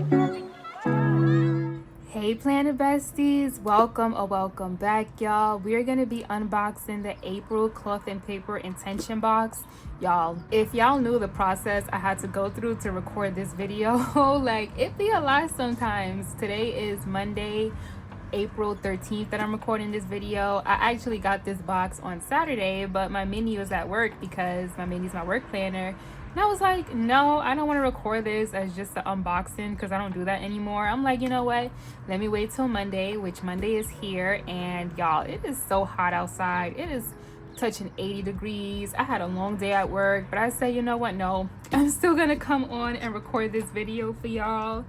Hey Planet Besties, welcome or welcome back, y'all. We're gonna be unboxing the April cloth and paper intention box. Y'all, if y'all knew the process I had to go through to record this video, like it be a lot sometimes. Today is Monday, April 13th that I'm recording this video. I actually got this box on Saturday, but my mini was at work because my mini's my work planner. And I was like, no, I don't want to record this as just an unboxing because I don't do that anymore. I'm like, you know what? Let me wait till Monday, which Monday is here. And y'all, it is so hot outside. It is touching 80 degrees. I had a long day at work, but I said, you know what? No, I'm still going to come on and record this video for y'all.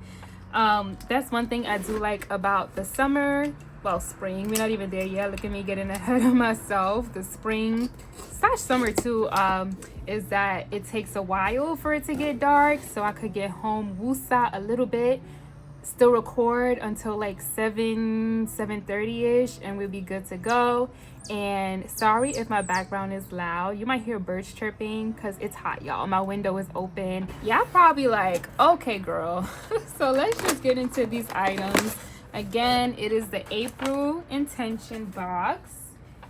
That's one thing I do like about the summer. Well, spring, we're not even there yet. Look at me getting ahead of myself. The spring / summer too, is that it takes a while for it to get dark, so I could get home woosah a little bit, still record until like 7:30 ish, and we'll be good to go. And sorry if my background is loud. You might hear birds chirping because it's hot, y'all. My window is open. Y'all probably like, okay girl. So let's just get into these items. Again, it is the April intention box,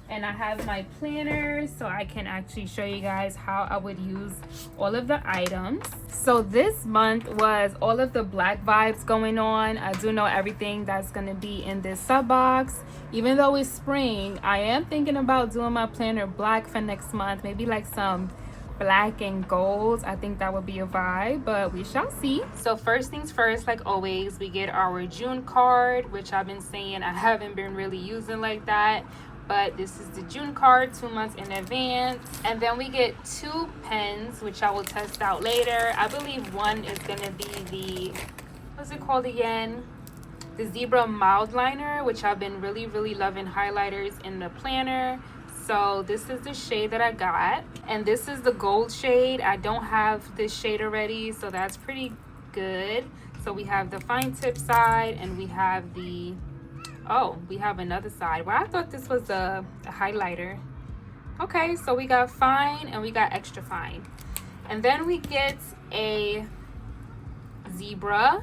and I have my planner so I can actually show you guys how I would use all of the items. So this month was all of the black vibes going on. I do know everything that's going to be in this sub box. Even though it's spring, I am thinking about doing my planner black for next month, maybe like some black and gold. I think that would be a vibe, but we shall see. So first things first, like always, we get our June card, which I've been saying I haven't been really using like that, but this is the June card 2 months in advance. And then we get 2 pens, which I will test out later. I believe one is gonna be the, what's it called again, the Zebra Mild Liner, which I've been really loving highlighters in the planner. So this is the shade that I got, and this is the gold shade. I don't have this shade already, so that's pretty good. So we have the fine tip side, and we have the, oh, we have another side. Well, I thought this was a highlighter. Okay, so we got fine and we got extra fine. And then we get a zebra.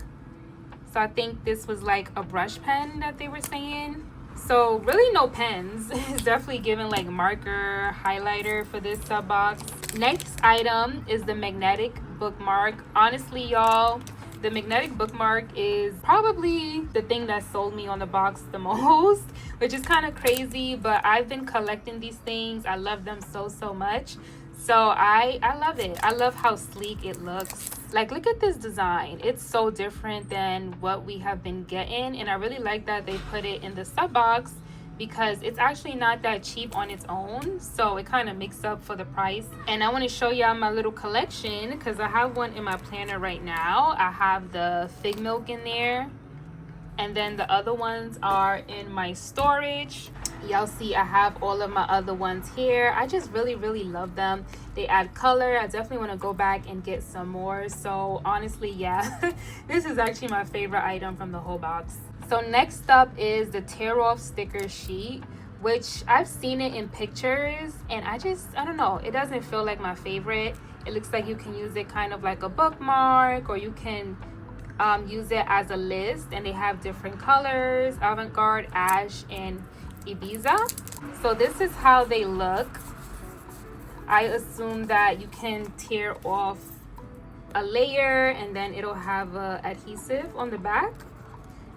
So I think this was like a brush pen that they were saying. So really no pens. It's definitely giving like marker, highlighter for this sub box. Next item is the magnetic bookmark. Honestly, y'all, the magnetic bookmark is probably the thing that sold me on the box the most, which is kind of crazy, but I've been collecting these things. I love them so much. So I love it. I love how sleek it looks. Like, look at this design. It's so different than what we have been getting, and I really like that they put it in the sub box because it's actually not that cheap on its own, so it kind of makes up for the price. And I want to show y'all my little collection because I have one in my planner right now. I have the fig milk in there, and then the other ones are in my storage. Y'all see I have all of my other ones here. I just really love them. They add color. I definitely want to go back and get some more. So honestly, yeah, this is actually my favorite item from the whole box. So next up is the tear off sticker sheet, which I've seen it in pictures, and I don't know, it doesn't feel like my favorite. It looks like you can use it kind of like a bookmark, or you can use it as a list, and they have different colors: avant-garde, ash, and Ibiza. So this is how they look. I assume that you can tear off a layer and then it'll have a adhesive on the back.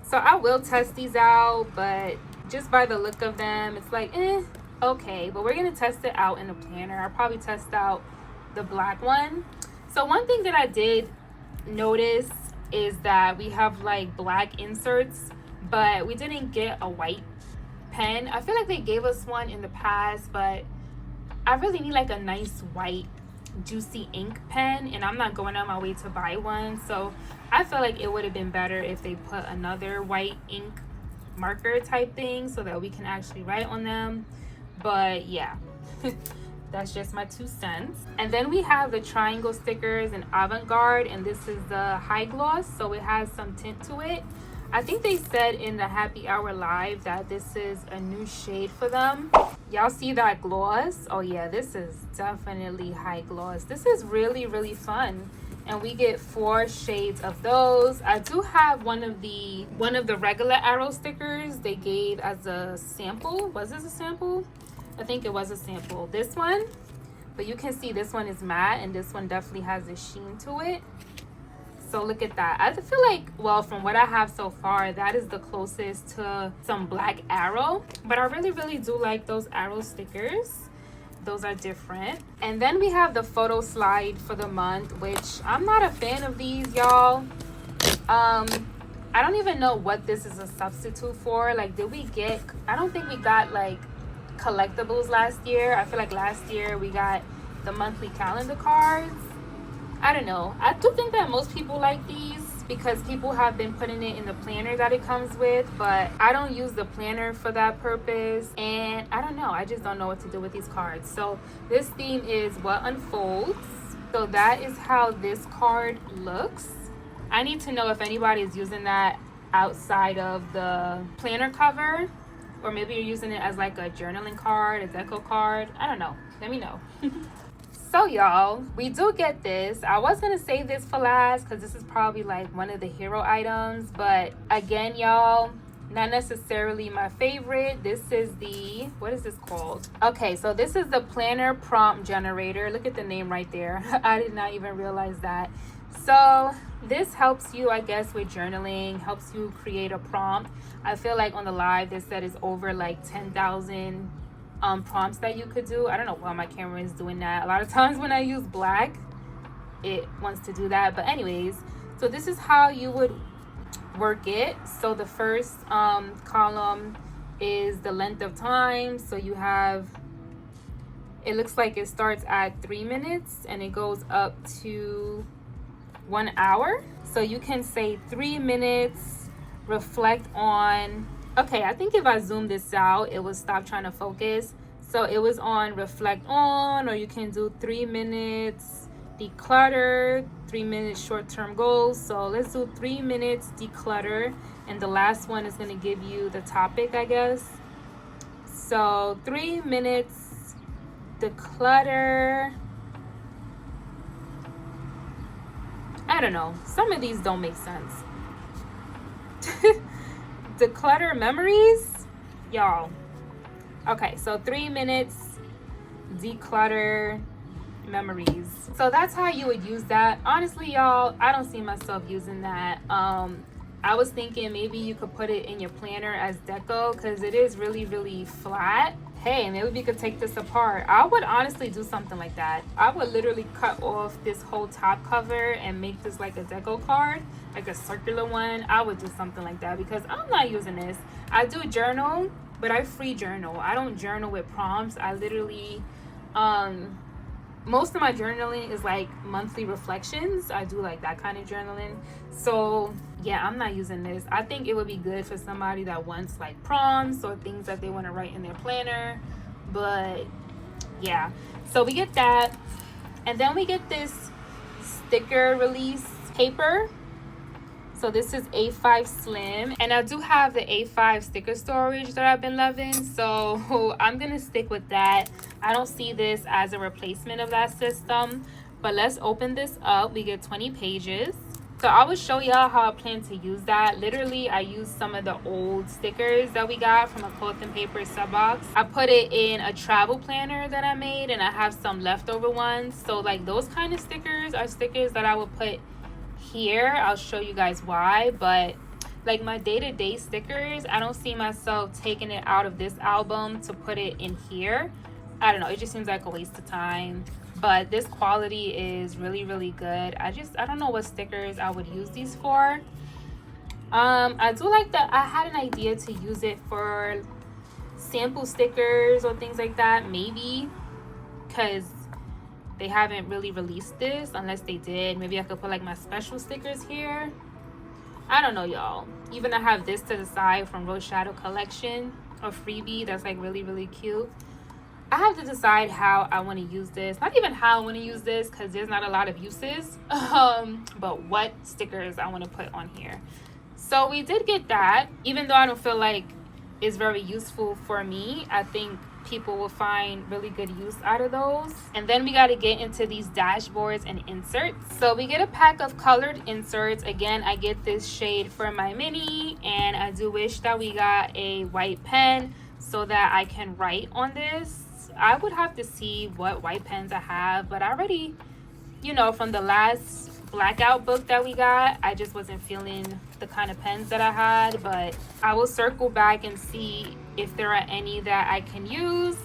So I will test these out, but just by the look of them, it's like okay, but we're gonna test it out in the planner. I'll probably test out the black one. So one thing that I did notice is that we have like black inserts, but we didn't get a white pen. I feel like they gave us one in the past, but I really need like a nice white juicy ink pen, and I'm not going on my way to buy one. So I feel like it would have been better if they put another white ink marker type thing so that we can actually write on them. But yeah, that's just my 2 cents. And then we have the triangle stickers in avant-garde, and this is the high gloss, so it has some tint to it. I think they said in the happy hour live that this is a new shade for them. Y'all see that gloss? Oh yeah, this is definitely high gloss. This is really fun, and we get 4 shades of those. I do have one of the regular arrow stickers they gave as a sample. Was this a sample? I think it was a sample. This one, but you can see this one is matte and this one definitely has a sheen to it. So look at that. I feel like, well, from what I have so far, that is the closest to some black arrow. But I really do like those arrow stickers. Those are different. And then we have the photo slide for the month, which I'm not a fan of these, y'all. I don't even know what this is a substitute for. Like, did we get, I don't think we got like collectibles last year. I feel like last year we got the monthly calendar cards. I don't know. I do think that most people like these because people have been putting it in the planner that it comes with, but I don't use the planner for that purpose, and I don't know. I just don't know what to do with these cards. So this theme is what unfolds. So that is how this card looks. I need to know if anybody is using that outside of the planner cover, or maybe you're using it as like a journaling card, a deco card. I don't know. Let me know. So y'all, we do get this. I was gonna save this for last because this is probably like one of the hero items, but again, y'all, not necessarily my favorite. This is the, what is this called? Okay, so this is the planner prompt generator. Look at the name right there. I did not even realize that. So this helps you, I guess, with journaling, helps you create a prompt. I feel like on the live they said it's over like 10,000 prompts that you could do. I don't know why my camera is doing that. A lot of times when I use black, it wants to do that. But anyways, so this is how you would work it. So the first column is the length of time. So you have, it looks like it starts at 3 minutes and it goes up to 1 hour. So you can say 3 minutes, reflect on. Okay, I think if I zoom this out, it will stop trying to focus. So it was on reflect on, or you can do 3 minutes declutter, 3 minutes short-term goals. So let's do 3 minutes declutter, and the last one is going to give you the topic, I guess. So 3 minutes declutter. I don't know, some of these don't make sense. Declutter memories, y'all. Okay, so 3 minutes declutter memories. So that's how you would use that. Honestly, y'all, I don't see myself using that. I was thinking maybe you could put it in your planner as deco because it is really flat. Hey, maybe we could take this apart. I would honestly do something like that. I would literally cut off this whole top cover and make this like a deco card, like a circular one. I would do something like that because I'm not using this. I do journal, but I free journal. I don't journal with prompts. I literally, most of my journaling is like monthly reflections. I do like that kind of journaling. So yeah, I'm not using this. I think it would be good for somebody that wants like prompts or things that they want to write in their planner. But yeah, so we get that. And then we get this sticker release paper. So this is A5 Slim, and I do have the A5 sticker storage that I've been loving, so I'm gonna stick with that. I don't see this as a replacement of that system, but let's open this up. We get 20 pages. So I will show y'all how I plan to use that. Literally, I used some of the old stickers that we got from a cloth and paper sub box. I put it in a travel planner that I made, and I have some leftover ones. So like those kind of stickers are stickers that I would put here. I'll show you guys why, but like my day-to-day stickers, I don't see myself taking it out of this album to put it in here. I don't know, it just seems like a waste of time, but this quality is really good. I don't know what stickers I would use these for. I do like that. I had an idea to use it for sample stickers or things like that, maybe, because they haven't really released this. Unless they did, maybe I could put like my special stickers here. I don't know, y'all. Even I have this to the side from Rose Shadow collection, a freebie that's like really cute. I have to decide how I want to use this. Not even how I want to use this, because there's not a lot of uses, but what stickers I want to put on here. So we did get that, even though I don't feel like is very useful for me. I think people will find really good use out of those. And then we got to get into these dashboards and inserts. So we get a pack of colored inserts. Again, I get this shade for my mini, and I do wish that we got a white pen so that I can write on this. I would have to see what white pens I have, but I already, you know, from the last blackout book that we got, I just wasn't feeling the kind of pens that I had. But I will circle back and see if there are any that I can use.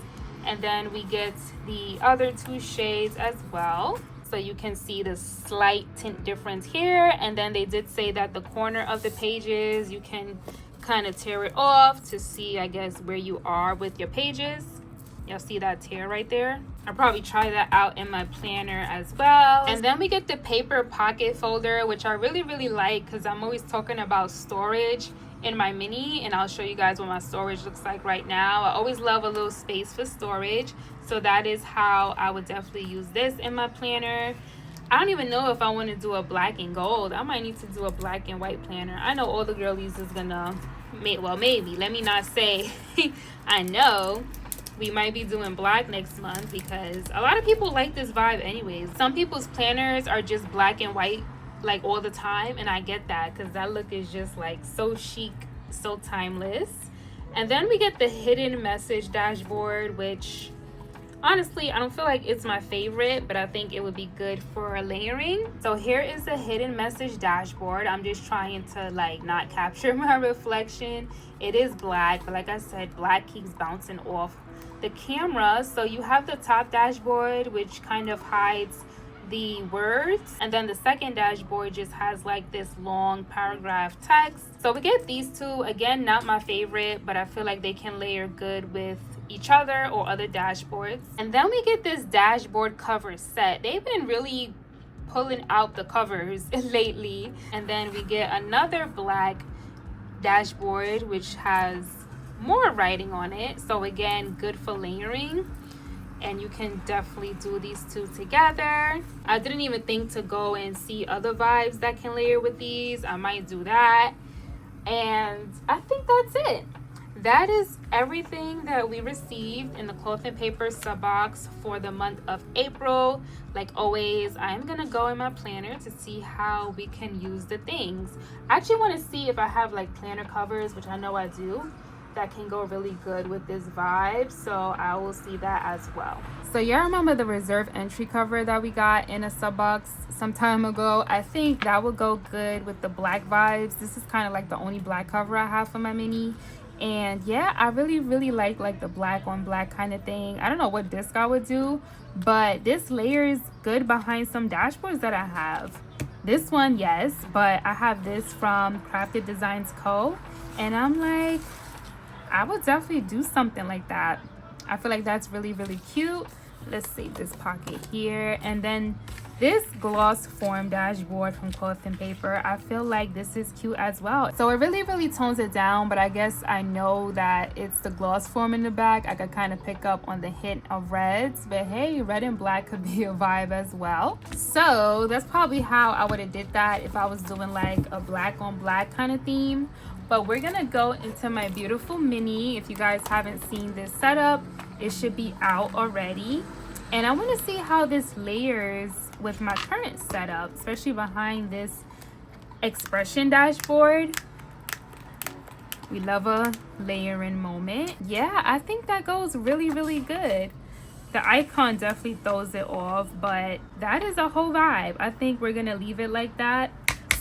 And then we get the other two shades as well, so you can see the slight tint difference here. And then they did say that the corner of the pages, you can kind of tear it off to see, I guess, where you are with your pages. You'll see that tear right there. I'll probably try that out in my planner as well. And then we get the paper pocket folder, which I really like, because I'm always talking about storage in my mini, and I'll show you guys what my storage looks like right now. I always love a little space for storage, so that is how I would definitely use this in my planner. I don't even know if I want to do a black and gold. I might need to do a black and white planner. I know all the girlies is gonna well, maybe, let me not say I know. We might be doing black next month because a lot of people like this vibe anyways. Some people's planners are just black and white like all the time, and I get that because that look is just like so chic, so timeless. And then we get the hidden message dashboard, which honestly I don't feel like it's my favorite, but I think it would be good for layering. So here is the hidden message dashboard. I'm just trying to like not capture my reflection. It is black, but like I said, black keeps bouncing off the camera. So you have the top dashboard, which kind of hides the words, and then the second dashboard just has like this long paragraph text. So we get these two. Again, not my favorite, but I feel like they can layer good with each other or other dashboards. And then we get this dashboard cover set. They've been really pulling out the covers lately. And then we get another black dashboard which has more writing on it, so again, good for layering. And you can definitely do these two together. I didn't even think to go and see other vibes that can layer with these. I might do that. And I think that's it. That is everything that we received in the cloth and paper sub box for the month of April. Like always, I'm gonna go in my planner to see how we can use the things. I actually want to see if I have like planner covers, which I know I do, that can go really good with this vibe, so I will see that as well. So y'all remember the reserve entry cover that we got in a sub box some time ago? I think that would go good with the black vibes. This is kind of like the only black cover I have for my mini, and yeah, I really like the black on black kind of thing. I don't know what disc I would do, but this layers good behind some dashboards that I have. This one, yes, but I have this from Crafted Designs Co, and I'm like, I would definitely do something like that. I feel like that's really cute. Let's save this pocket here. And then this gloss form dashboard from Cloth and Paper, I feel like this is cute as well. So it really tones it down, but I guess I know that it's the gloss form in the back. I could kind of pick up on the hint of reds, but hey, red and black could be a vibe as well. So that's probably how I would have did that if I was doing like a black on black kind of theme. But we're gonna go into my beautiful mini. If you guys haven't seen this setup, it should be out already. And I want to see how this layers with my current setup, especially behind this expression dashboard. We love a layering moment. Yeah, I think that goes really good. The icon definitely throws it off, but that is a whole vibe. I think we're gonna leave it like that.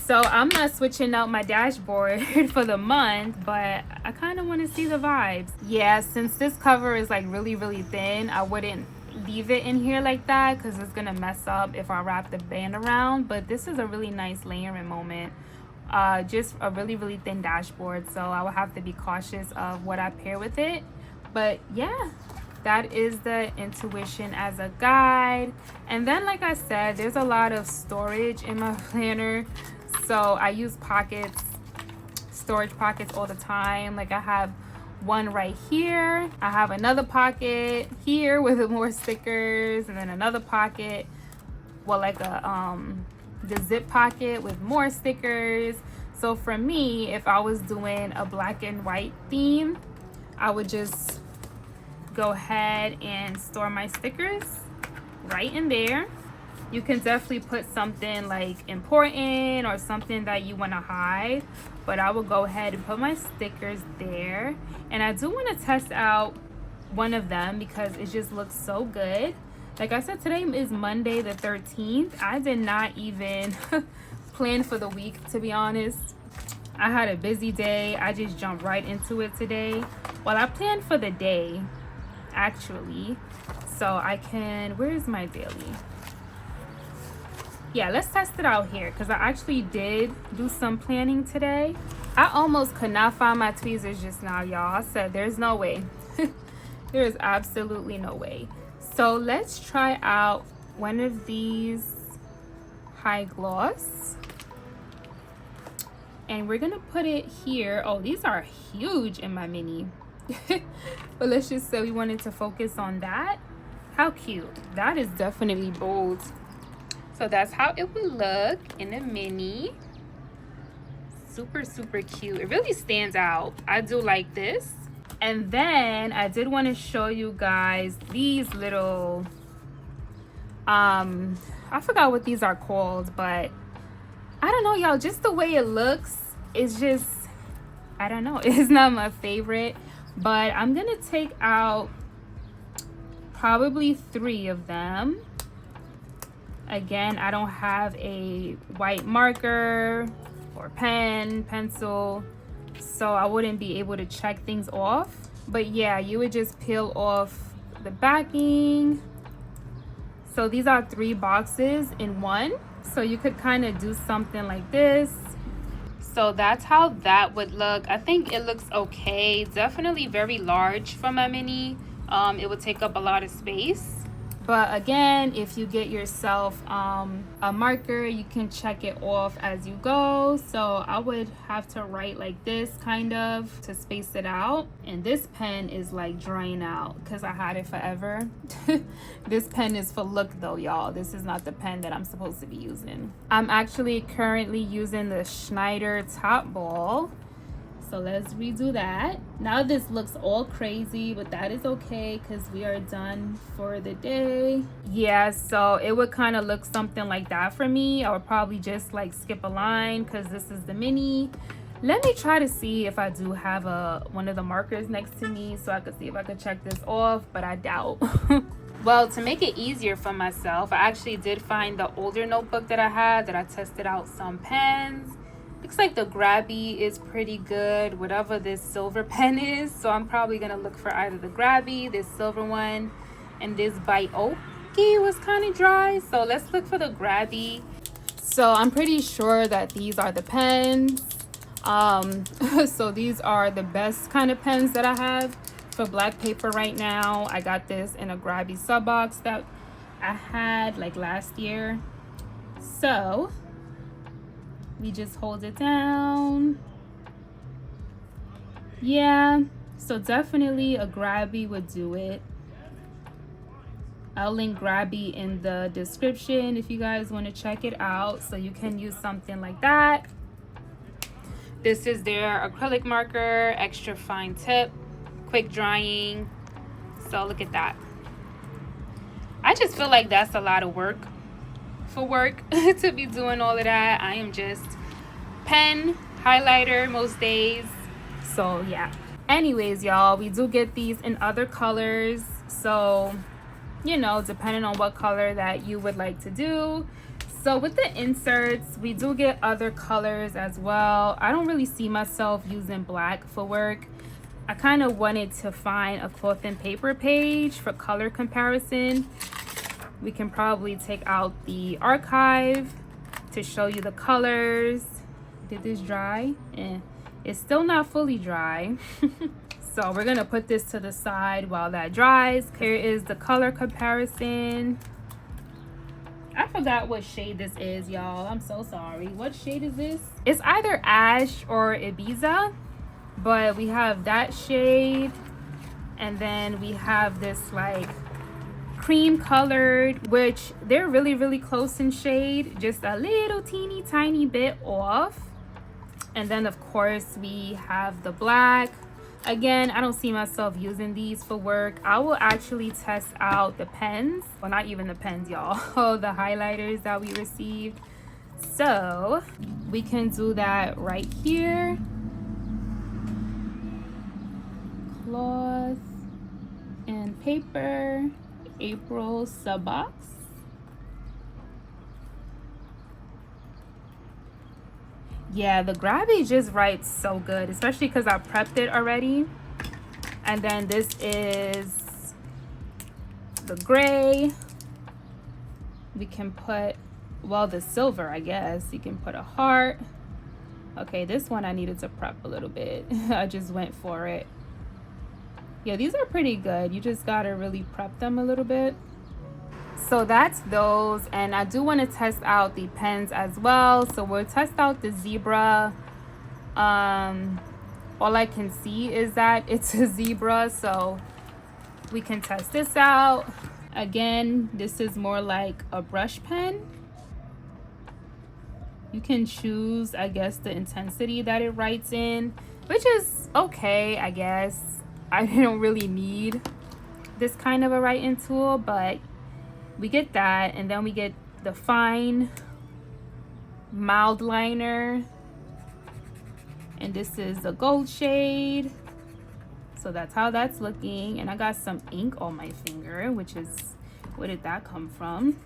So I'm not switching out my dashboard for the month, but I kind of want to see the vibes. Yeah, since this cover is like really thin, I wouldn't leave it in here like that because it's gonna mess up if I wrap the band around. But this is a really nice layering moment. Just a really thin dashboard, so I will have to be cautious of what I pair with it. But yeah, that is the intuition as a guide. And then, like I said, there's a lot of storage in my planner, so I use pockets, storage pockets all the time. Like I have one right here, I have another pocket here with more stickers, and then another pocket, well, like a the zip pocket with more stickers. So for me, if I was doing a black and white theme, I would just go ahead and store my stickers right in there. You can definitely put something like important or something that you want to hide, but I will go ahead and put my stickers there. And I do want to test out one of them because it just looks so good. Like I said, today is Monday the 13th. I did not even plan for the week, to be honest. I had a busy day. I just jumped right into it today. Well, I planned for the day actually, so I can, where's my daily? Yeah, let's test it out here because I actually did do some planning today. I almost could not find my tweezers just now, y'all. I said there's no way. There is absolutely no way. So let's try out one of these high gloss. And we're gonna put it here. Oh, these are huge in my mini. But let's just say we wanted to focus on that. How cute. That is definitely bold. So that's how it would look in a mini. Super, super cute. It really stands out. I do like this. And then I did want to show you guys these little, I forgot what these are called, but I don't know, y'all. Just the way it looks is just, I don't know. It's not my favorite, but I'm going to take out probably 3 of them. Again, I don't have a white marker or pen, pencil, so I wouldn't be able to check things off. But yeah, you would just peel off the backing. So these are 3 boxes in one. So you could kind of do something like this. So that's how that would look. I think it looks okay. Definitely very large for my mini. It would take up a lot of space. But again, if you get yourself a marker, you can check it off as you go. So I would have to write like this kind of to space it out. And this pen is like drying out because I had it forever. This pen is for look though, y'all. This is not the pen that I'm supposed to be using. I'm actually currently using the Schneider top ball. So let's redo that. Now this looks all crazy, but that is okay because we are done for the day. Yeah, so it would kind of look something like that for me. I would probably just like skip a line because this is the mini. Let me try to see if I do have one of the markers next to me so I could see if I could check this off, but I doubt. Well, to make it easier for myself, I actually did find the older notebook that I had that I tested out some pens. Looks like the Grabby is pretty good, whatever this silver pen is. So I'm probably gonna look for either the Grabby, this silver one, and this 𝒑𝒂𝒈 was kind of dry. So let's look for the Grabby. So I'm pretty sure that these are the pens. So these are the best kind of pens that I have for black paper right now. I got this in a Grabby sub box that I had like last year. So we just hold it down. Yeah, so definitely a Grabby would do it. I'll link Grabby in the description if you guys want to check it out, so you can use something like that. This is their acrylic marker, extra fine tip, quick drying. So look at that. I just feel like that's a lot of work for work to be doing all of that. I am just pen, highlighter most days. So yeah. Anyways, y'all, we do get these in other colors. So, you know, depending on what color that you would like to do. So with the inserts, we do get other colors as well. I don't really see myself using black for work. I kind of wanted to find a cloth and paper page for color comparison. We can probably take out the archive to show you the colors. Did this dry? It's still not fully dry. So we're gonna put this to the side while that dries. Here is the color comparison. I forgot what shade this is, y'all. I'm so sorry. What shade is this? It's either ash or Ibiza, but we have that shade. And then we have this like cream colored, which they're really close in shade, just a little teeny tiny bit off. And then of course we have the black. Again, I don't see myself using these for work. I will actually test out the pens. Well, not even the pens, y'all. Oh, the highlighters that we received. So we can do that right here. Cloth and paper, April sub box. Yeah, the Grabby just writes so good, especially because I prepped it already. And then this is the gray. We can put, well, the silver, I guess. You can put a heart. Okay, this one I needed to prep a little bit. I just went for it. Yeah, these are pretty good. You just gotta really prep them a little bit. So that's those, and I do want to test out the pens as well. So we'll test out the zebra. All I can see is that it's a zebra, so we can test this out. Again, this is more like a brush pen. You can choose, I guess, the intensity that it writes in, which is okay, I guess. I don't really need this kind of a writing tool, but we get that. And then we get the fine mild liner, and this is a gold shade. So that's how that's looking. And I got some ink on my finger, which is, where did that come from?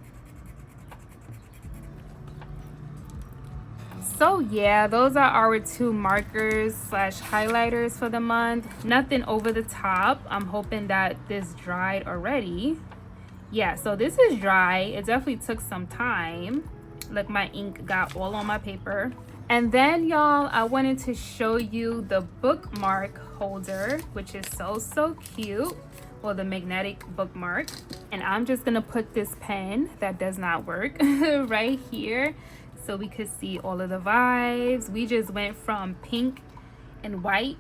So yeah, those are our two markers slash highlighters for the month. Nothing over the top. I'm hoping that this dried already. Yeah, so this is dry. It definitely took some time. Look, my ink got all on my paper. And then y'all, I wanted to show you the bookmark holder, which is so cute. Well, the magnetic bookmark. And I'm just gonna put this pen that does not work right here, so we could see all of the vibes. We just went from pink and white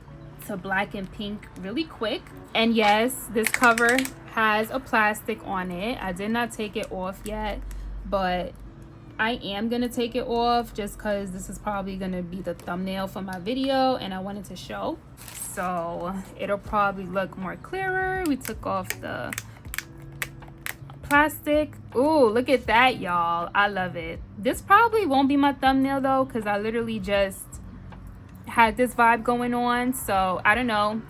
to black and pink really quick. And yes, this cover has a plastic on it. I did not take it off yet, but I am gonna take it off just because this is probably gonna be the thumbnail for my video and I wanted to show. So it'll probably look more clearer. We took off the plastic. Ooh, look at that, y'all. I love it. This probably won't be my thumbnail though, because I literally just had this vibe going on, so I don't know.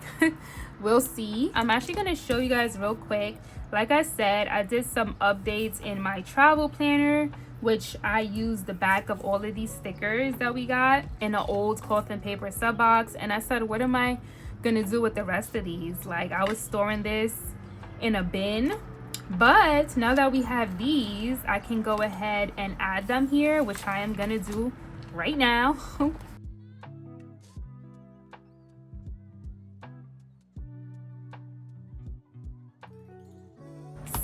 We'll see. I'm actually going to show you guys real quick. Like I said, I did some updates in my travel planner, which I used the back of all of these stickers that we got in an old cloth and paper sub box, and I said, what am I gonna do with the rest of these? Like, I was storing this in a bin, but now that we have these, I can go ahead and add them here, which I am gonna do right now.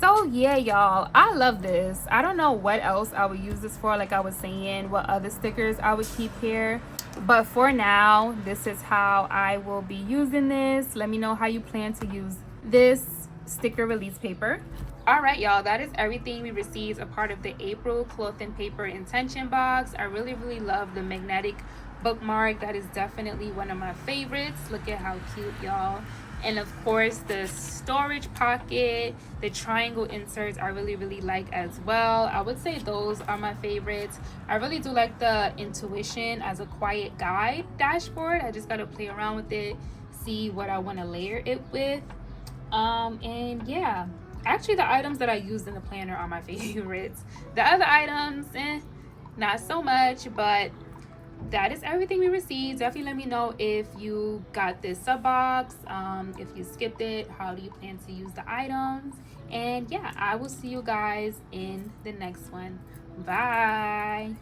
So yeah, y'all, I love this. I don't know what else I would use this for, like I was saying, what other stickers I would keep here, but for now, this is how I will be using this. Let me know how you plan to use this sticker release paper. All right, y'all, that is everything we received a part of the April cloth and paper intention box. I really love the magnetic bookmark. That is definitely one of my favorites. Look at how cute, y'all. And of course, the storage pocket, the triangle inserts I really like as well. I would say those are my favorites. I really do like the intuition as a quiet guide dashboard. I just got to play around with it, see what I want to layer it with. And yeah, actually the items that I used in the planner are my favorites. The other items, not so much, but that is everything we received. Definitely let me know if you got this sub box, if you skipped it, how do you plan to use the items. And yeah, I will see you guys in the next one. Bye.